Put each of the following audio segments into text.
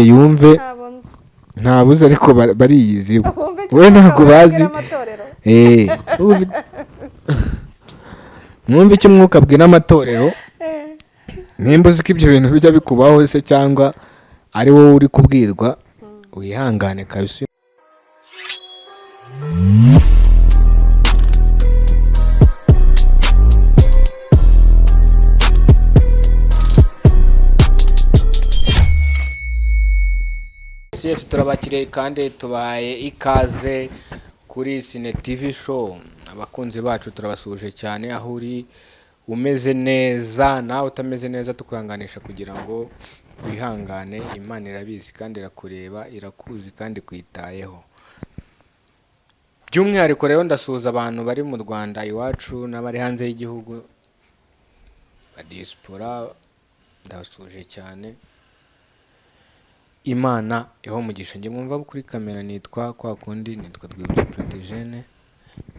yumve ntabuze ariko bariyizi we ntabwo bazi mwumve icyo umwuka abwira amatorero nimba uzi ko ibyo bintu bijya bikubaho se cyangwa ari wowe uri kubwirwa wihangane kabisa. Yes, turabakiriye kandi tubaye ikaze kuri Cine TV show. Abakunzi bacu turabasuje cyane aho uri umeze neza nawe utameze neza tukwihanganisha kugira ngo wihangane. Imana irabizi kandi irakureba, irakuzi kandi kwitayeho. By'umwihariko rero ndasuhuza abantu bari mu Rwanda iwacu n'abari hanze y'igihugu ba diaspora, ndabasuje cyane. Imana iho mugisha. Nge mwumva kuri kamera nitwa kwa kundi nitwa Rwibutso Protégene.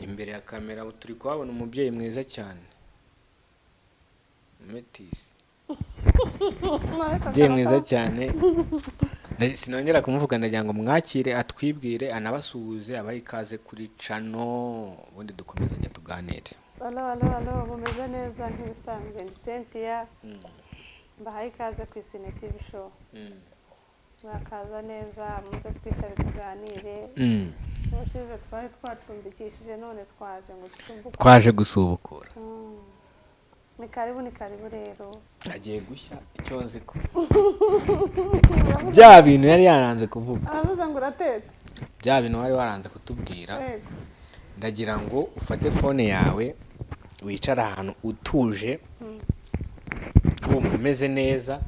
Imbere ya kamera turi kuhabona umubyeyi mwiza cyane Metis. Umubyeyi mwiza cyane sinongera kumuvuga, ndagira ngo mwakire atwibwire anabasuhuze abaha ikaze kuri channel ubundi dukomezanye tuganire. Alo mumeze neza nk'ibisanzwe ndi Cynthia mbaha ikaze ku Cine TV show. Mwakaza neza muze twicare tuganire. Ubushize twari twacumbikishije none twaje ngo twaje gusubukura. Ni karibu rero. Agiye gushya icyo nzi ko bya bintu yari yaranze kuvuga. Aravuze ngo uratetse. Bya bintu wari waranze kutubwira. Ndagira ngo ufate phone yawe wicara ahantu utuje wumva umeze neza.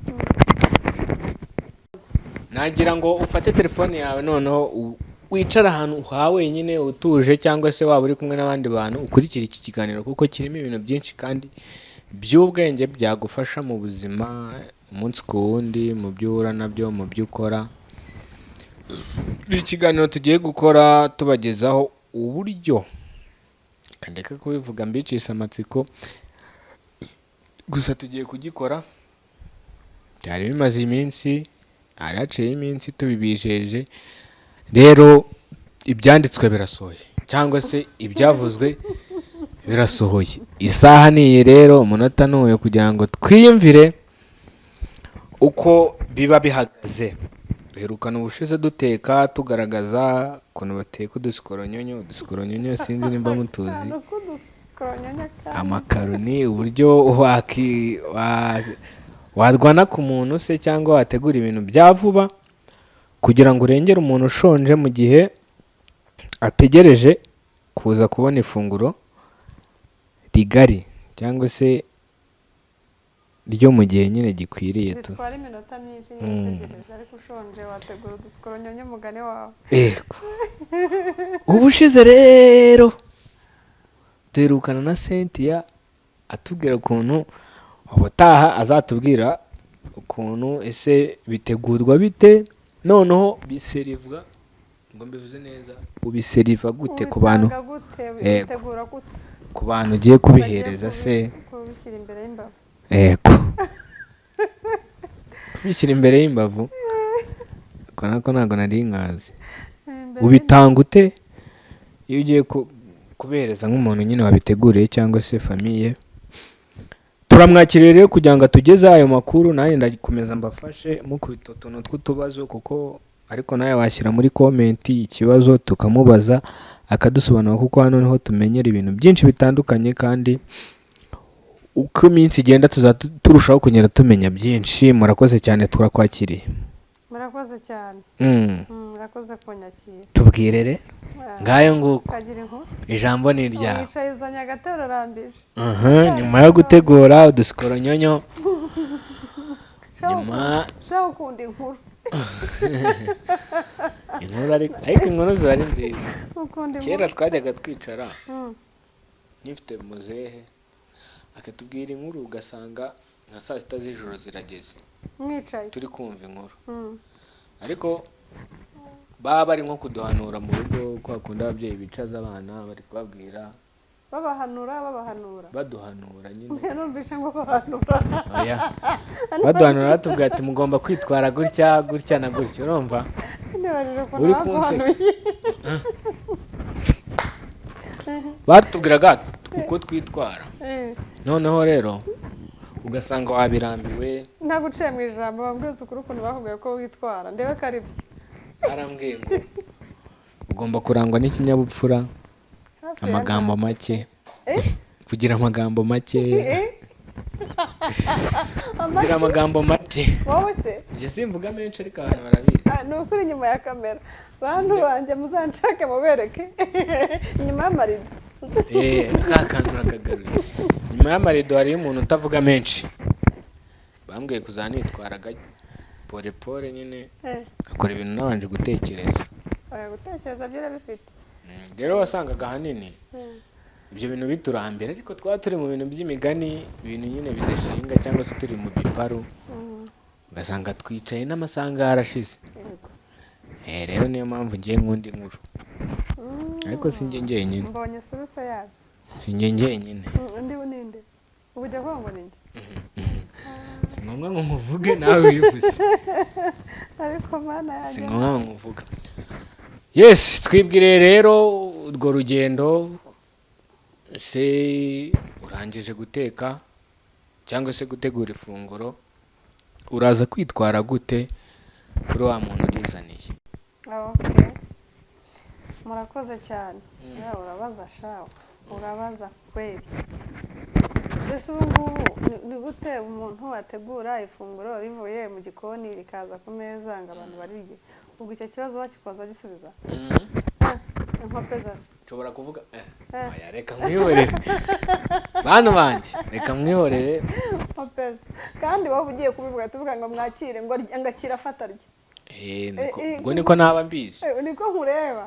Nagira ngo ufate telefone yawe noneho wicara ahantu ha wenyine utuje, cyangwa se waba uri kumwe n'abandi bantu ukurikira iki kiganiro kuko kirimo ibintu byinshi kandi by'ubwenge byagufasha mu buzima umunsi ku wundi, mu byo uhura nabyo, mu byo ukora. Ikiganiro tugiye gukora tubagezaho uburyo kandeka kubivuga mbicisha amatsiko gusa tugiye kugikora. Byari bimaze iminsi, araciye iminsi tubibijeje, rero ibyanditswe birasohoye cyangwa se ibyavuzwe birasohoye. Isaha niyi rero, umunota nuyo kugira ngo twiyumvire uko biba bihagaze. Duherukana ubushize duteka tugaragaza ukuntu bateka udusikoronyonyo sinzi nimba mutuzi. Amakaroni, uburyo warwana ku muntu se cyangwa wategura ibintu bya vuba kugira ngo urengere umuntu ushonje mu gihe ategereje kuza kubona ifunguro rigari cyangwa se ryo mu gihe nyine gikwiriye tu. Bitwara iminota myinshi nitegereje ariko ushonje wategura udusikoronyonyo umugani wawe. Yego. Ubushize rero duherukana na Cynthia atubwira ukuntu ubutaha azatubwira ukuntu ese bitegurwa bite, noneho biserivwa, ngo mbivuze neza, ubiseriva gute ku bantu, ku bantu ugiye kubihereza se kubishyira imbere y'imbavu. Yego. Kubishyira imbere y'imbavu ko ntabwo nari nkazi. Ubitanga ute iyo ugiye kubihereza nk'umuntu nyine wabiteguriye cyangwa se famiye? Turamwakiriye rero kugira ngo atugeze ayo makuru, nawe ndakomeza mbafashe mukubita utuntu tw'utubazo kuko ariko nawe washyira muri comment ikibazo tukamubaza akadusobanura kuko hano niho tumenyera ibintu byinshi bitandukanye kandi uko iminsi igenda turushaho kugenda tumenya byinshi. Murakoze cyane, turakwakiriye. Murakoze cyane. Murakoze kunyakira. Tubwirere ngayo nguko ijambo ni iryawe. Wicaye uzanye agatero rambije. Nyuma yo gutegura udusikoronyonyo nyuma ukunda inkuru. Inkuru ariko inkuru ziba ari nziza. Kera twajyaga twicara nifite muzehe akatubwira inkuru ugasanga nka saa sita z'ijoro zirageze mwicaye turi kumva inkuru, ariko baba bari nko kuduhanura mu rugo kwa kundi ababyeyi bicaza abana bari kubabwira babahanura baduhanura nyine numvise ngo bahanura oya baduhanura batubwira ati mugomba kwitwara gutya gutya na gutya urumva nibajije ko uri baguhanuye batubwiraga uko twitwara noneho rero ugasanga wabirambiwe naguciye mu ijambo bambwiza ukuri ukuntu bakubwiye ko witwara ndebe ko ari byo barambwiye ngo ugomba kurangwa n'ikinyabupfura amagambo make kugira amagambo make kugira amagambo make wowe se njye simvuga menshi ariko abantu barabizi ni ukuri inyuma ya kamera bantu banjye muzanshake mubereke inyuma y'amarido ka kantu urakagaruye nyuma y'amarido hariyo umuntu utavuga menshi bambwiye kuzanitwaraga pole pole nyine akora ibintu nabanje gutekereza gutekereza byo urabifite rero wasangaga ahanini ibyo bintu biturambere ariko twaba turi mu bintu by'imigani ibintu nyine bidashinga cyangwa se turi mu biparu ugasanga twicaye n'amasaha yarashize rero niyo mpamvu ngiye nk'undi nkuru ariko si njye njyenyine mbonye suruse yabyo si njye njyenyine undi ninde ubu ujya kuvuga ngo ni njye si ngombwa ngo nkuvuge nawe wivuze ariko mana yanjye si ngombwa ngo nkuvuge yes twibwire rero urwo rugendo se urangije guteka cyangwa se gutegura ifunguro uraza kwitwara gute kuri wa muntu urizaniye murakoze cyane urabaza shawe urabaza kweri ese ubu ngubu ni gute umuntu wategura ifunguro rivuye mu gikoni rikaza ku meza ngo abantu barirye ubwo icyo kibazo wakikoza gisubiza nshobora kuvuga reka mwihorere bantu banjye reka mwihorere kandi wowe ugiye kubivuga tuvuga ngo mwakire ngo akira afata rye ubwo niko naba mbizi niko nkureba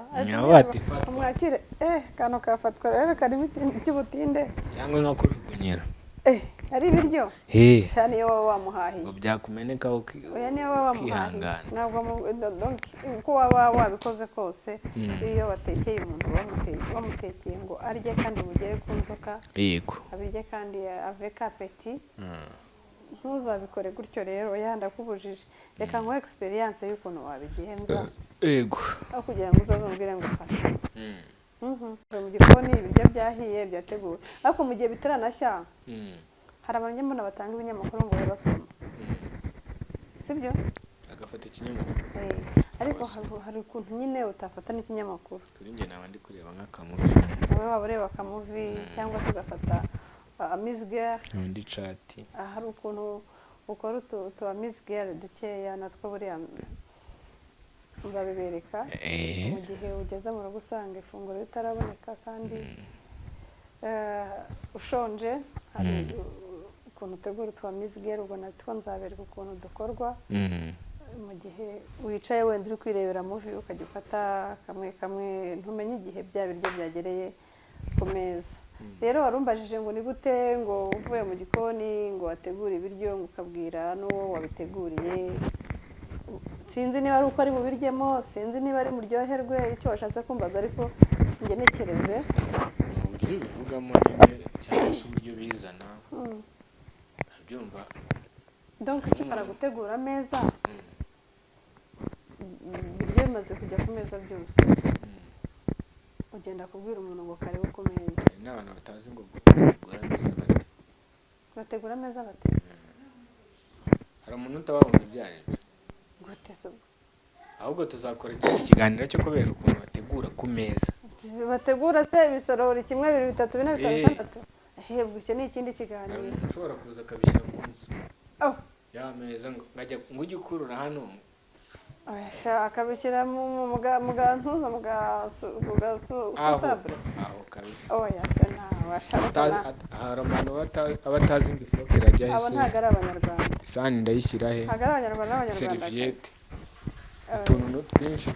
mwakire kano kafatwa rero karimo ikibutinde cyangwa nko kujugunyira ari ibiryo sha niyo waba wamuhahiye ngo byakumeneka oya niyo waba wamuhahiye ntabwo uko waba wabikoze kose iyo watekeye umuntu wamutekeye ngo arye kandi bugere ku nzoka yego abirye kandi avec appétit ntuzabikore gutyo rero ndakubujije reka ngo experience y'ukuntu wabigenza yego aho kugira ngo uzazumvire ngo ufate mu gikoni ibiryo byahiye byateguwe ariko mu gihe bitaranashya hari abanyamuna batanga ibinyamakuru ngo basoma sibyo agafata ikinyamakuru ariko hari ukuntu nyine utafata n'ikinyamakuru kuri njye nawe ndi kureba nk'akamuvi wowe waba ureba akamuvi cyangwa se ugafata amizigare undi cati hari ukuntu ukora utu amizigare dukeya natwo buriya nzabibereka mu gihe ugeze mu rugo usanga ifunguro ritaraboneka kandi ushonje hari ukuntu utegura utu amizigare ubwo natwo nzabereka ukuntu dukorwa mu gihe wicaye wenda uri kwirebera muvi ukajya ufata kamwe kamwe ntumenye igihe bya biryo byagereye ku meza rero warumbajije ngo ni gute ngo uvuye mu gikoni ngo wategure ibiryo ngo ukabwira n'uwo wabiteguriye sinzi niba ari uko ari bubiryemo sinzi niba ari muryoherwe icyo washatse kumbaza ariko njye ntekereze uburyo bivugamo nyine cyangwa se uburyo bizana urabyumva donc ukimara gutegura ameza ibiryo bimaze kujya ku meza byose ugenda kubwira umuntu ngo karibu ku meza n'abantu batazi ngo bategura ameza bate bategura ameza bate hari umuntu utababona ibyo ari byo gute se ahubwo tuzakora ikindi kiganiro cyo kubera ukuntu bategura ku meza bategura se ibisorori kimwe bibiri bitatu bine bitanu bitandatu hebwe icyo ni ikindi kiganiro hari umuntu ushobora kuza akabishyira mu nzu ya meza ngo ujye ukurura hano akabishyira mu gantuza mu gasutabure aho kabisa oya se ntawe washaka hari abantu abatazi ngo ifoke irajya abo ntabwo ari abanyarwanda isahani ndayishyira he ntabwo ari abanyarwanda n'abanyarwanda seriviyete utuntu twinshi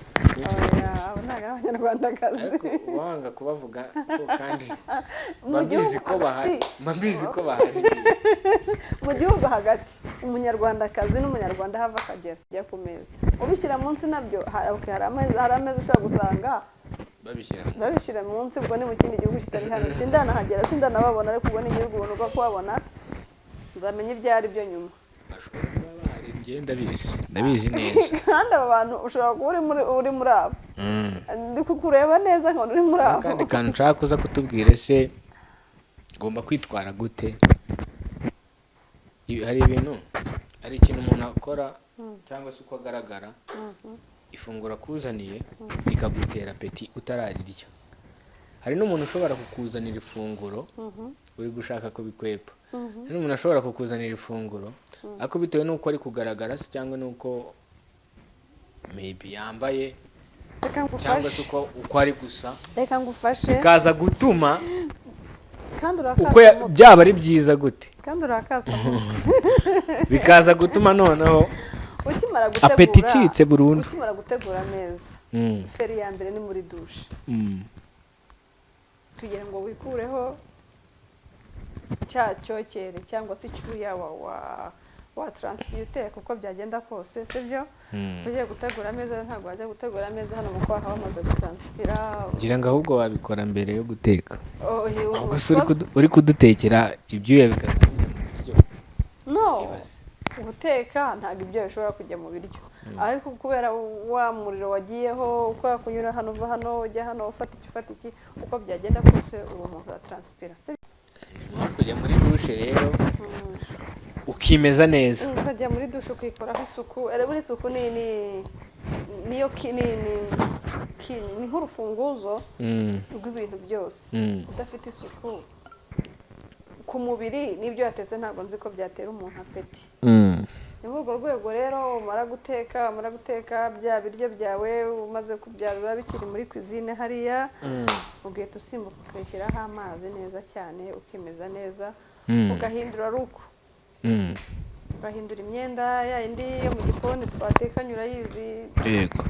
abo ntabwo ari abanyarwandakazi ariko wanga kubavuga kandi mbabizi ko bahari mu gihugu hagati umunyarwandakazi n'umunyarwanda hava akagera ajya ku meza ubishyira munsi nabyo hari ameza ushobora gusanga babishyira munsi, ubwo ni mu kindi gihugu kitari hano, sindanahagera, sindanababona, ariko ubwo ni igihugu ubuntu bwo kubabona, nzamenya ibyo ari byo nyuma. bashobora kuba bahari, njye ndabizi neza. Kandi aba bantu ushobora kuba uri muri abo, ndi kukureba neza nkabona uri muri abo. Kandi kantu nshaka kuza kutubwira, ese ngomba kwitwara gute? Hari ibintu, hari ikintu umuntu akora cyangwa se uko agaragara, ifunguro akuzaniye rikagutera apeti utararirya. Hari n'umuntu ushobora kukuzanira ifunguro uri gushaka kubikwepa. Hari n'umuntu ashobora kukuzanira ifunguro ariko bitewe n'uko ari kugaragara se cyangwa n'uko maybe yambaye cyangwa se uko ari gusa, reka ngufashe, bikaza gutuma kandi uko byaba ari byiza gute, kandi urakasa bikaza gutuma noneho ukimara gutegura apeti icitse burundu. ukimara gutegura neza, feri ya mbere ni muri dushe, kugira ngo wikureho cya cyokere cyangwa se icyuya wa transpute kuko byagenda kose, sibyo? Ugiye gutegura ameza, ntabwo wajya gutegura ameza hano mu kwaha wamaze gutranspira. Ngira ngo ahubwo wabikora mbere yo guteka. Ubwo se uri kudutekera ibyuya bikajya mu biryo? No, guteka ntabwo ibyo bishobora kujya mu biryo, ariko kubera wa muriro wagiyeho, uko kunyura hano uva hano ujya hano, ufata iki, uko byagenda kose uwo muntu atranspira. Kujya muri dushe rero ukimeza neza, ukajya muri dushe ukikoraho isuku. Buri isuku niyo ni nk'urufunguzo rw'ibintu byose. Udafite isuku ku mubiri n'ibyo yatetse ntabwo nzi ko byatera umuntu apeti. Ni muri urwo rwego rero umara guteka bya biryo byawe umaze kubyarura bikiri muri cuisine hariya, ugahita usimbuka ukabishyiraho amazi neza cyane, ukimeza neza, ugahindura ruko, ugahindura imyenda ya indi yo mu gikoni twatekanye urayizi,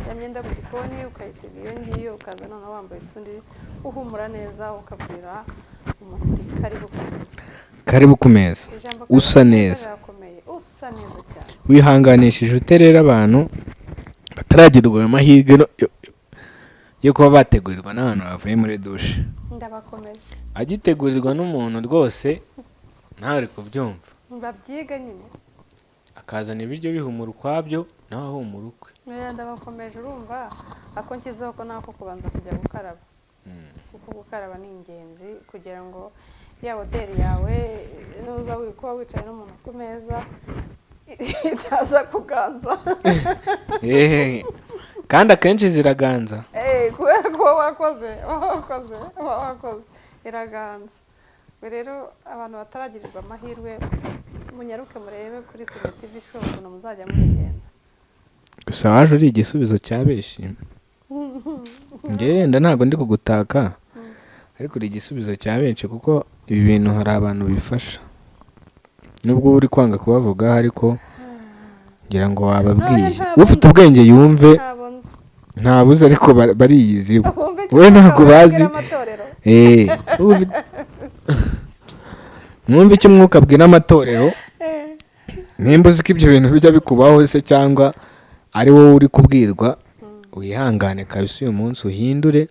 ya myenda mu gikoni ukayisiga iyo ngiyo, ukaza noneho wambaye utundi uhumura neza, ukabwira umuntu uti karibu ku meza, usa neza cyane, wihanganishije uterera abantu bataragirirwa amahirwe yo kuba bategurirwa n'abantu bavuye muri dushe. Ndabakomeje agitegurirwa n'umuntu rwose nawe uri kubyumva, babyiga nyine, akazana ibiryo bihumura ukwabyo nawe ahumura ukwe. Ndabakomeje urumva, ako nshyizeho ko nako kubanza kujya gukaraba, kuko gukaraba ni ingenzi kugira ngo ya hoteli yawe nuza kuba wicaye n'umuntu ku meza itaza kuganza. Kandi akenshi ziraganza, kubera ko wakoze iraganza. Rero abantu bataragirirwa amahirwe munyaruke murebe kuri Sine TV show ukuntu muzajya mubigenza. Gusa waje uri igisubizo cya benshi, ngenda ntabwo ndi kugutaka, ariko uri igisubizo cya benshi kuko ibi bintu hari abantu bifasha, nubwo uri kwanga kubavuga ariko ngira ngo wababwiye. Ufite ubwenge yumve, ntabuze ariko bariyizi, we ntabwo bazi. Mwumve icyo umwuka abwira amatorero, nimba uzi ko ibyo bintu bijya bikubaho se cyangwa ari wowe uri kubwirwa, wihangane kabisa uyu munsi uhindure,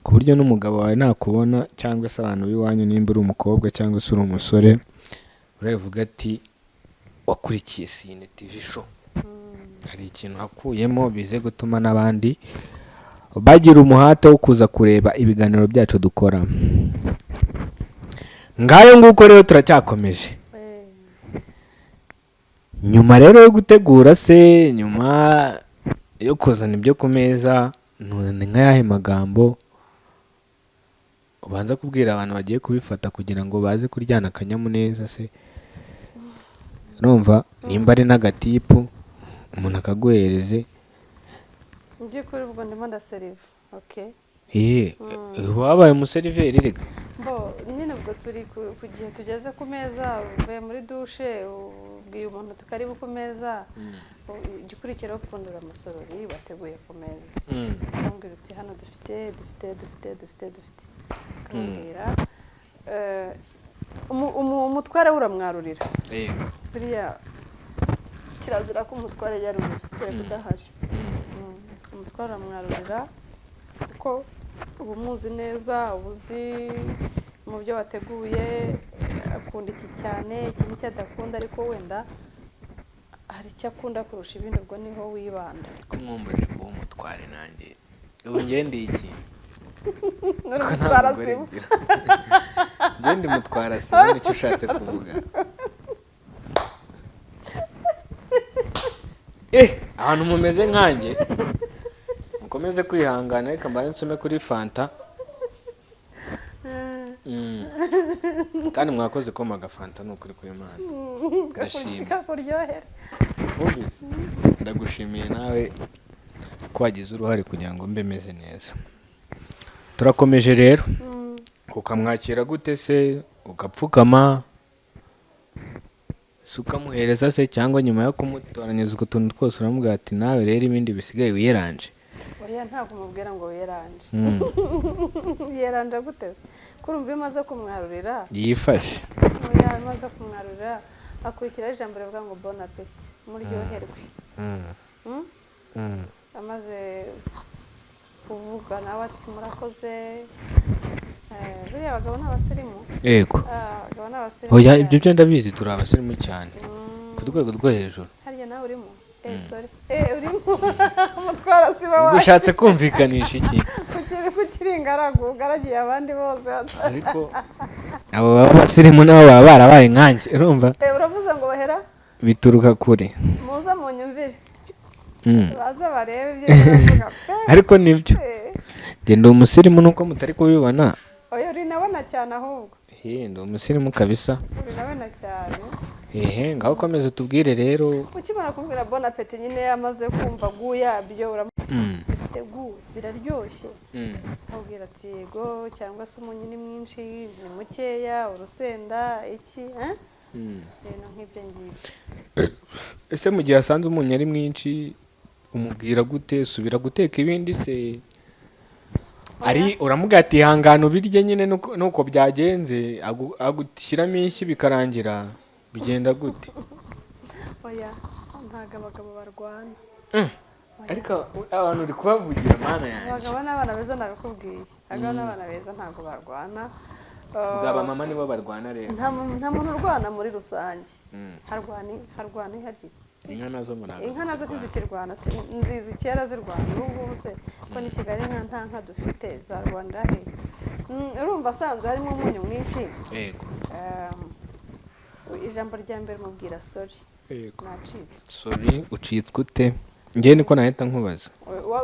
ku buryo n'umugabo wawe nakubona cyangwa se abantu b'iwanyu, nimba uri umukobwa cyangwa se uri umusore, uravuga ati wakurikiye Sine TV show, hari ikintu hakuyemo bize gutuma n'abandi bagira umuhate wo kuza kureba ibiganiro byacu dukora. Ngayo nguko rero turacyakomeje. Nyuma rero yo gutegura se, nyuma yo kuzana ibyo ku meza, ni nk'ayahe magambo ubanza kubwira abantu bagiye kubifata kugira ngo baze kuryana akanyamuneza se? Urumva nimba ari n'agatipu umuntu akaguhereze, ngiye kuri ubwo ndimo ndaseriva. Okay, wabaye umuseriveri rega. Nyine ubwo turi ku gihe tugeze ku meza, uvuye muri dushe ubwiye umuntu tukaribu ku meza, igikurikiraho gupfundura amasorori wateguye ku meza, ukambwira uti hano dufite ukambwira umutware uramwarurira. Buriya kirazira ko umutware yarurira kereka udahari. Umutware uramwarurira kuko uba umuzi neza, uba uzi mu byo wateguye, akunda iki cyane, iki nicyo adakunda, ariko wenda hari icyo akunda kurusha ibindi, ubwo niho wibanda. ko mwumvuje kuba umutware nanjye ubu ngende iki N'umutwara sibo. ngende mutwara sibo nicyo ushatse kuvuga. Ahantu mumeze nkanjye mukomeze kwihangana, reka mbare nsome kuri fanta. Kandi mwakoze koma agafanta ni ukuri kw'Imana, ndashimye kakuryohera. ubise ndagushimiye nawe ko wagize uruhare kugira ngo mbe meze neza. Turakomeje rero, ukamwakira gute se? Ugapfukama se ukamuhereza se, cyangwa nyuma yo kumutoranyiriza utwo tuntu twose uramubwira ati nawe rero ibindi bisigaye wiyeranje? Oya, ntabwo umubwira ngo wiyeranje. Yiyeranje gute se? Kurumva iyo umaze kumwarurira yifashe. Oya, umaze kumwarurira akurikiraho ijambo rivuga ngo bon appétit, muryoherwe. Amaze kuvuga nawe ati murakoze. Buriya abagabo ni abasirimu. Yego. Abagabo ni abasirimu. Oya, ibyo byo ndabizi, turi abasirimu cyane ku rwego rwo hejuru. Harya nawe urimo? Sorry. Urimo? Umutwara sibo wawe. Ushatse kumvikanisha iki? Kukiri ingaragu, ugaragiye abandi bose. Ariko abo baba basirimu nabo baba barabaye nkanjye, urumva? Uravuze ngo bahera? Bituruka kure. Muza mu nyumvire. Baza barebe ibyo baravuga. Ariko nibyo. Ndi umusirimu nuko mutari kubibona. Oya, uri nabona cyane ahubwo. Ndi umusirimu kabisa. Uri nabona cyane. Ngaho komeza tubwire rero. Ukimara kubwira bon appétit nyine yamaze kumva guyabyo uramufite biraryoshye. Abwira ati yego, cyangwa se umunyu ni mwinshi, ni mukeya, urusenda iki, rero nk'ibyo ngibyo. Ese mu gihe asanze umunyu ari mwinshi umubwira gute? Subira guteka ibindi se? Uramubwira ati ihangane ubirye nyine nuko byagenze, agushyiramo ishyi bikarangira, bigenda gute? Oya, ntabwo abagabo barwana. Ariko abantu uri kubavugira mana yanjye. Abagabo n'abana beza nabikubwiye. Abagabo n'abana beza ntabwo barwana. Ubwo mama nibo barwana rero. Nta muntu urwana muri rusange. Harwana ihari. Inka nazo murabizi. Inka nazo ntizikirwana, nzizi kera zirwana. Ubu se ko ni Kigali nta nka dufite zarwanira he? Urumva asanzwe harimo umunyu mwinshi. Yego. Ijambo rya mbere mubwira sorry. Yego. Nacitswe. Sorry, ucitswe ute? Ngiye niko nahita nkubaza.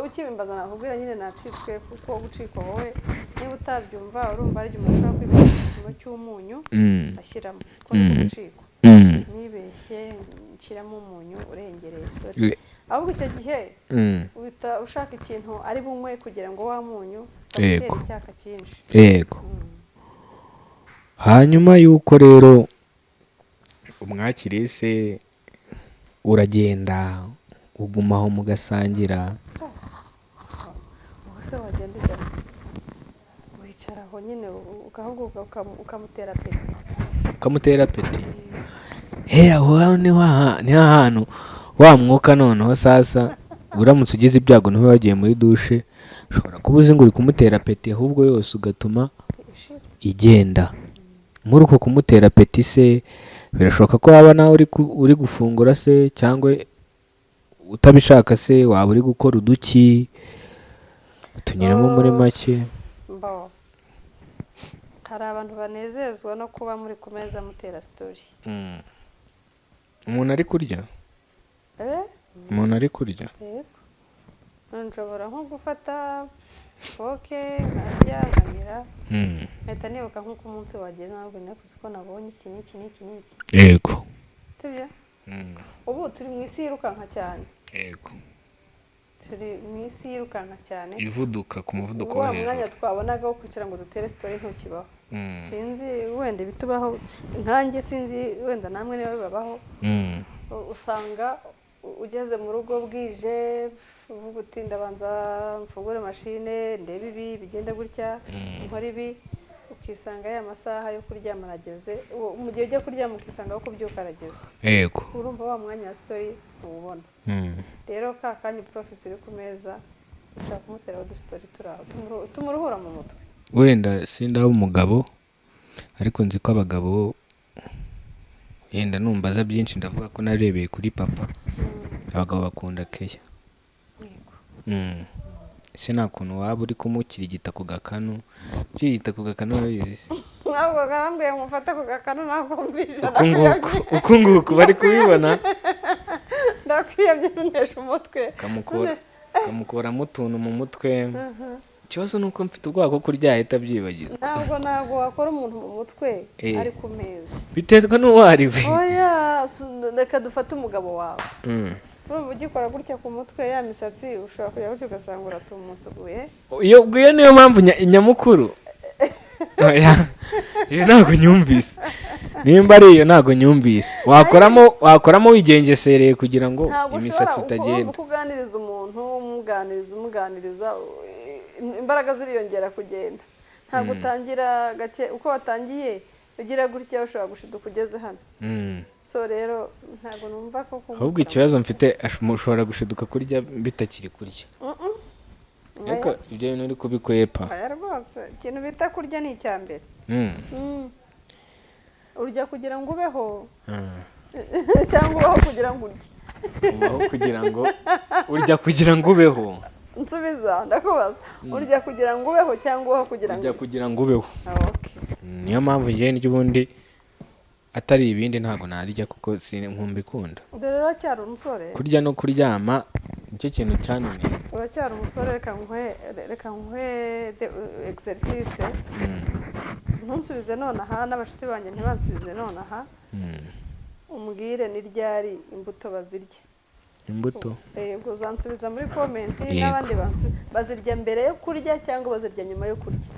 Ukibimbaza nakubwira nyine nacitswe, kuko gucikwa wowe niba utabyumva urumva ari umuntu ushobora kwibeshya igipimo cy'umunyu ashyiramo, ko ni gucikwa. Nibeshye nshyiramo umunyu urengereye sorry. Ahubwo icyo gihe uhita ushaka ikintu ari bunywe kugira ngo wa munyu utere icyaka cyinshi. Yego. Hanyuma yuko rero umwakiriye se, uragenda ugumaho mugasangira? Ubuse wagenda ujya wicara aho nyine ukahuguka ukamutera apeti. Ukamutera apeti? Aho ni ahantu wa mwuka noneho sasa uramutse ugize ibyago niho wagiye muri dushe ushobora kuba uzi ngo uri kumutera apeti, ahubwo yose ugatuma igenda. Muri uko kumutera apeti se birashoboka ko waba nawe uri gufungura se, cyangwa utabishaka se waba uri gukora uduki? Tunyuremo muri make. Hari abantu banezezwa no kuba muri ku meza mutera story. Umuntu ari kurya? Umuntu ari kurya? Yego. Nshobora nko gufata foke nkarya nkamira. Mpita nibuka nk'uko umunsi wageze ntabwo nakuze ko nabonye iki n'iki. Yego. Sibyo? Ubu turi mu isi yirukanka cyane. Yego. Turi mu isi yirukanka cyane. Ivuduka ku muvuduko wo hejuru. Wa mwanya twabonaga wo kwicara ngo dutere story ntukibaho. Sinzi wenda bitubaho nkanjye, sinzi wenda namwe niba bibabaho. Usanga ugeze mu rugo bwije uvuga uti ndabanza mfungure mashine ndebe ibi bigenda gutya nkora ibi, ukisanga ya masaha yo kuryama arageze. Mu gihe ujya kuryama ukisanga aho kubyuka arageze. Yego. Urumva wa mwanya wa story ubona. Rero ka kanya professor uri ku meza ushaka kumutera udustori turaho tumuruhura mu mutwe. wenda sindaba umugabo ariko nzi ko abagabo yenda numbaza byinshi ndavuga ko narebeye kuri papa abagabo bakunda keya. ese nta kuntu waba uri kumukirigita ku gakanu kirigita ku gakanu urabizi se ntabwo karambwiye mufata ku gakanu ntabwo mbisha uku nguku bari kubibona ndakwiyamye nunesha umutwe kamukuramo utuntu mu mutwe. ikibazo ni uko mfite ubwoba bwo kurya ahita abyibagiza. ntabwo wakora umuntu mu mutwe ari ku meza biterwa n'uwo ari we. oya reka dufate umugabo wawe urumva ugikora gutya ku mutwe ya misatsi ushobora kujya gutya ugasanga uratumutse uguye. iyo uguye niyo mpamvu nyamukuru. iyo ntabwo nyumvise nimba ari iyo ntabwo nyumvise wakoramo wigengesereye kugira ngo imisatsi itagenda. ntabwo uganiriza umuntu umuganiriza imbaraga ziriyongera kugenda ntabwo utangira gake uko watangiye ugira gutya ushobora gushiduka ugeze hano. so rero ntabwo numva ko ahubwo ikibazo mfite ushobora gushiduka kurya bitakiri kurya. ariko ibyo bintu uri kubikwepa. aya rwose ikintu bita kurya ni icya mbere. urya kugira ngo ubeho cyangwa ubaho kugira ngo urye. ubaho kugira ngo urya kugira ngo ubeho. nsubiza ndakubaza urya kugira ngo ubeho cyangwa ubaho kugira ngo urya kugira ngo ubeho. niyo mpamvu njye ndya ubundi atari ibindi ntabwo narya kuko nkumbikunda. dore uracyari umusore kurya no kuryama nicyo kintu cyananiye. uracyari umusore reka nguhe exercice ntunsubize nonaha n'abashuti banjye ntibansubize nonaha umbwire ni ryari imbuto bazirya. imbuto ubwo uzansubiza muri komenti n'abandi bazirya mbere yo kurya cyangwa bazirya nyuma yo kurya.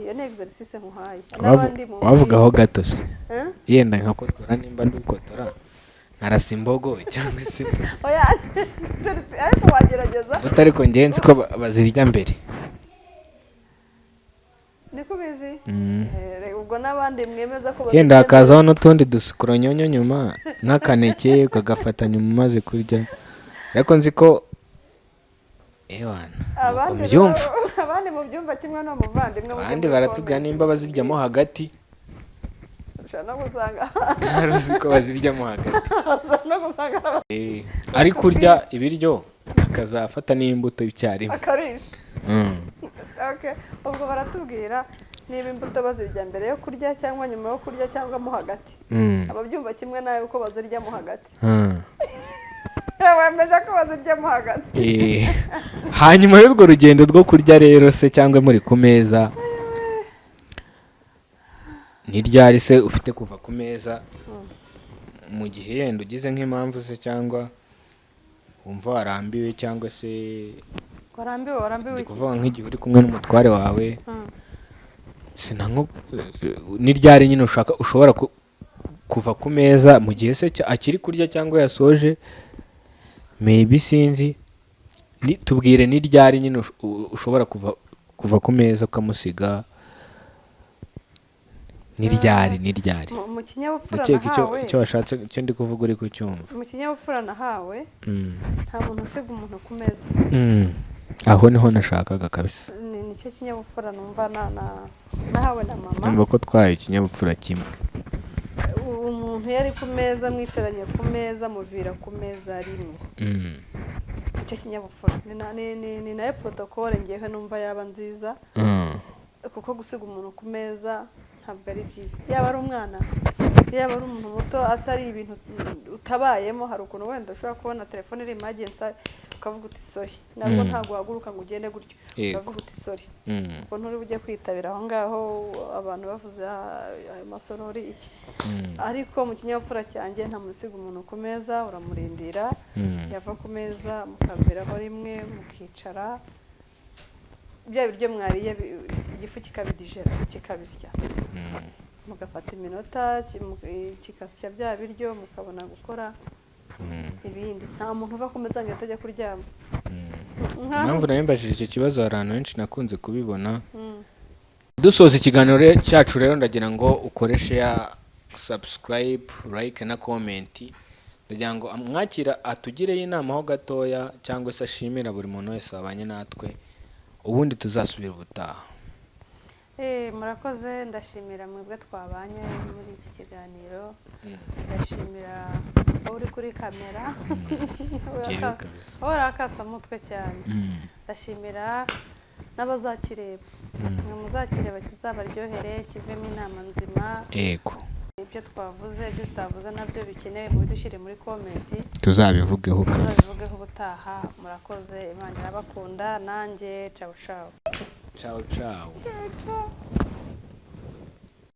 iyo ni exercice nkuhaye wavugaho gato se yenda nkakotora nimba ndukotora nkarasa imbogo cyangwa se ariko wagerageza ariko ngenzi ko bazirya mbere niko ubizi. ubwo n'abandi mwemeza ko yenda hakazaho n'utundi dusukuronyonyo nyuma nk'akaneke ukagafata nyuma umaze kurya ariko nzi ko abandi mu byumba kimwe n'umuvandimwe abandi baratubwira nimba baziryamo hagati. ushobora no gusanga ntaruzi ko baziryamo hagati. ari kurya ibiryo akazafata n'imbuto icyarimwe akarisha. ubwo baratubwira niba imbuto bazirya mbere yo kurya cyangwa nyuma yo kurya cyangwa mo hagati. ababyumva kimwe nawe uko baziryamo hagati. wemeje ko baziryamo hagati. hanyuma y'urwo rugendo rwo kurya rero se cyangwa muri ku meza ni ryari se ufite kuva ku meza mu gihe yenda ugize nk'impamvu se cyangwa wumva warambiwe cyangwa se warambiwe kuvuga nk'igihe uri kumwe n'umutware wawe ni ryari nyine ushobora kuva ku meza mu gihe se akiri kurya cyangwa yasoje maybe sinzi tubwire ni ryari nyine ushobora kuva ku meza ukamusiga ni ryari mu kinyabupfura nahawe icyo washatse icyo ndi kuvuga uri kucyumva mu kinyabupfura nahawe nta muntu usiga umuntu ku meza. aho niho nashakaga kabisa. nicyo kinyabupfura numva nahawe na mama. numva ko twahaye ikinyabupfura kimwe. umuntu yari ku meza mwicaranye ku meza muvira ku meza rimwe. icyo kinyabupfura ni nayo protokole ngewe numva yaba nziza kuko gusiga umuntu ku meza ntabwo ari byiza. yaba ari umwana yaba ari umuntu muto atari ibintu utabayemo hari ukuntu wenda ushobora kubona telefone iri imagensa ukavuga uti sorry nabwo ntabwo wahaguruka ngo ugende gutyo ukavuga uti sorry ubwo nturi bujye kwitabira aho ngaho abantu bavuze ayo masorori iki. ariko mu kinyabupfura cyanjye nta musiga umuntu ku meza uramurindira yava ku meza mukaviraho rimwe mukicara bya biryo mwariye igifu kikabidijera kikabisya mugafata iminota kikasya bya biryo mukabona gukora ibindi. nta muntu uva ku meza ngo atajya kuryama. impamvu nayo mbajije icyo kibazo hari ahantu henshi nakunze kubibona. dusoza ikiganiro cyacu rero ndagira ngo ukoreshe ya subscribe like na comment ndagira ngo amwakira atugireyo inama ho gatoya cyangwa se ashimira buri muntu wese wabanye natwe ubundi tuzasubira ubutaha. Murakoze, ndashimira mwebwe twabanye muri iki kiganiro, ndashimira uri kuri kamera urakasa mutwe cyane, ndashimira n'abazakireba, muzakireba kizabaryohere kivemo inama nzima. Yego, ibyo twavuze ibyo tutavuze nabyo bikenewe mubidushyire muri komenti tuzabivugeho ubutaha. Murakoze, Imana irabakunda, nanjye cawu cawu. Ciao ciao.